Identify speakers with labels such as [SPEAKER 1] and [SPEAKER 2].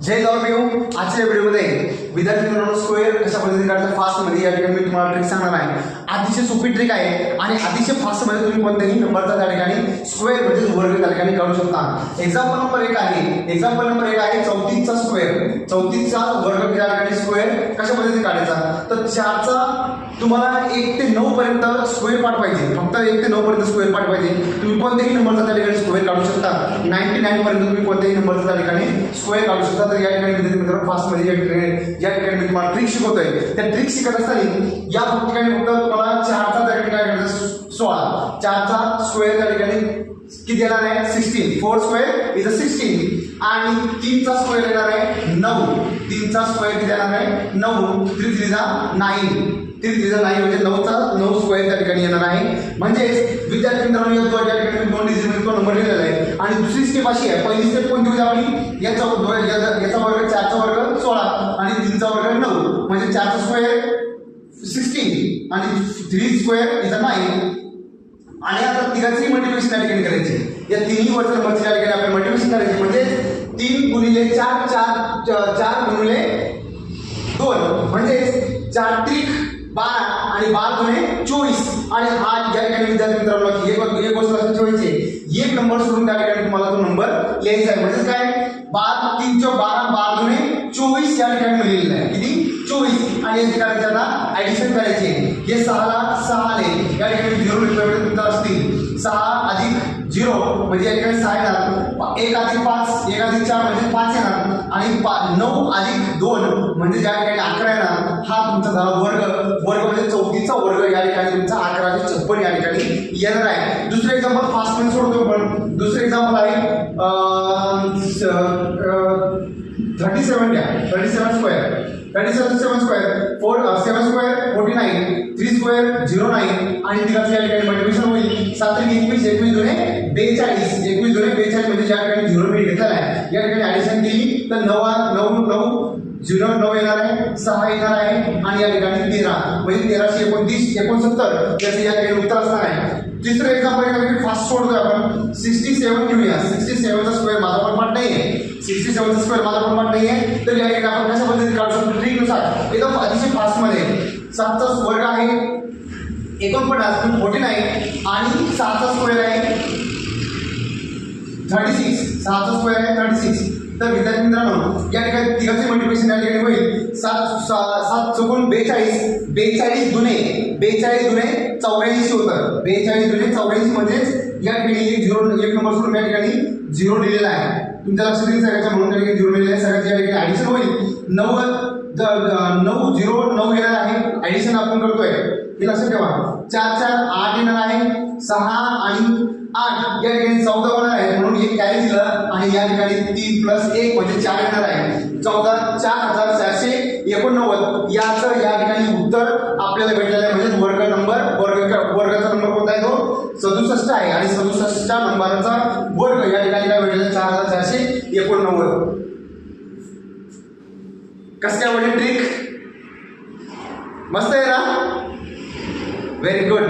[SPEAKER 1] जय गौरव, आजच्या व्हिडिओमध्ये विद्यार्थी मित्रांनो स्क्वेअर कशा पद्धतीने काढायचा फास्ट मध्ये या ठिकाणी मी तुम्हाला ट्रिक सांगणार आहे। अतिशय सोपी ट्रिक आहे आणि अतिशय फास्ट मध्ये तुम्ही कोणत्याही नंबरचा त्या ठिकाणी स्क्वेअर म्हणजे वर्ग त्या ठिकाणी काढू शकता। एक्झाम्पल नंबर 1 आहे 34 चा स्क्वेअर, 34 चा वर्ग त्या ठिकाणी स्क्वेअर कशा पद्धतीने काढायचा। तर 4 चा तुम्हाला 1 ते 9 पर्यंत स्क्वेअर पार्ट पाहिजे, फक्त 1 ते 9 पर्यंत स्क्वेअर पार्ट पाहिजे। तुम्ही कोणत्याही नंबरचा त्या ठिकाणी स्क्वेअर काढू शकता। 99 पर्यंत तुम्ही कोणत्याही नंबरचा त्या ठिकाणी स्क्वेअर काढू शकता। तर या ठिकाणी विद्यार्थी मित्रांनो फास्ट मध्ये या ठिकाणी मी तुम्हाला ट्रिक शिकवतोय। त्या ट्रिक शिकत असताना या ठिकाणी फक्त तुम्हाला 4 चा त्या ठिकाणी काय करायचं 16, 4 चा स्क्वेअर त्या ठिकाणी किती येणार आहे 16, 4 स्क्वेअर इज 16 आणि 3 चा स्क्वेअर येणार आहे 9, 3 चा स्क्वेअर किती येणार आहे 9, 3 3 जा 9, 3 3 जा 9 म्हणजे 9 चा 9 स्क्वेअर त्या ठिकाणी येणार आहे। म्हणजे विद्यार्थी मित्रांनो या ठिकाणी 2 डिजिट मध्ये तो नंबर लिहिलेला आहे। आणि दुसरी स्टेप अशी आहे, पहिली स्टेप कोणती होती आपली याचा वर्ग 4 चा वर्ग 16 आणि 3 चा वर्ग 9 म्हणजे 4 चा स्क्वेअर 16 आणि 3 स्क्वेअर इज 9 आणि आता तिघांची मल्टिप्लिकेशन त्या ठिकाणी करायची। या तिन्ही वरच्या नंबरची त्या ठिकाणी आपण मल्टिप्लिकेशन करायची म्हणजे 3 गुणिले 4 4 गुणिले 2 म्हणजे 4 त्रिक 12 आणि 12 गुणे 24 आणि हा या ठिकाणी विद्यार्थी मित्रांनो एक गोष्ट लक्षात ठेवायची, एक नंबर सोडून त्या ठिकाणी तुम्हाला तो नंबर लिहायचा आहे। म्हणजे काय 12 3 × 12 12 गुणे 24 या ठिकाणी लिहिलेलं आहे, किती 24 आणि या ठिकाणी त्याला ऍडिशन करायची आहे। हे 6 ला 6 ने या ठिकाणी 0 रिप्रेझेंट असतील, 6 अधिक 0 म्हणजे या ठिकाणी 6 येणार, 1 अधिक 5 1 अधिक 4 म्हणजे 5 येणार आणि 9 अधिक 2 म्हणजे या ठिकाणी 11 येणार। हा तुमचा झाला वर्ग म्हणजे 34 चा वर्ग या ठिकाणी तुमचा 1156 या ठिकाणी येणार आहे। दुसरे एक्झाम्पल फास्ट मध्ये सोडतो आपण। दुसरे एक्झाम्पल आहे 37 घ्या, 37 स्क्वेअर 37 स्क्वेअर 7 स्क्वेअर 49, 3 स्क्वेअर 09 आणि तिघांचं या ठिकाणी मल्टिप्लिकेशन होईल 7 × 21 21 दुणे 42, 21 दुणे 42 म्हणजे या ठिकाणी 0 मी घेतलेला आहे। या ठिकाणी ऍडिशन केली तर 9 येणार आहे, 6 येणार आहे आणि या ठिकाणी 13 म्हणजे 1329 69 याचे या ठिकाणी उत्तर असणार आहे। तिसरं एक्झाम्पल फास्ट सोडतोय आपण 67 घेऊया। 67 चा स्क्वेअर माझा पण पाठ नाहीये, 67 चा स्क्वेअर माझा पण पाठ नाहीये। तर या ठिकाणी आपण कशा पद्धतीने काढू शकतो ट्रिकनुसार एकदम अतिशय फास्ट मध्ये 7 चा वर्ग आहे 49 49 आणि 7 चा स्क्वेअर आहे 36, 6 चा स्क्वेअर आहे 36। तर विद्यार्थी मित्रांनो या ठिकाणी तिघांचे मल्टिप्लिकेशन या ठिकाणी होईल 7 चौकोन 42, 42 दुणे 84 होतं, 42 दुणे 84 म्हणजे या ठिकाणी एक नंबर सोडून या ठिकाणी 0 लिहिलेला आहे। तुमच्या लक्षात येईल सगळ्याच्या म्हणून त्या ठिकाणी 0 लिहिलेला आहे। सगळ्याच्या या ठिकाणी ऍडिशन होईल 9 0 9 येणार आहे, ऍडिशन आपण करतोय हे लक्षात ठेवा। 4 4 8 येणार आहे, 6 आणि 8 या ठिकाणी 14 होणार आहे म्हणून एक कॅरी दिलं आणि या ठिकाणी 3 + 1 म्हणजे 4 येणार आहे। 14 4489 याचं या ठिकाणी उत्तर आपल्याला भेटलेलं आहे। म्हणजे वर्गाचा नंबर कोणता आहे तो 67 आहे आणि 67च्या नंबरचा वर्ग या ठिकाणी काय भेटलेला 4489। कसं काय वाटली ट्रिक? मस्त आहे ना? Very good.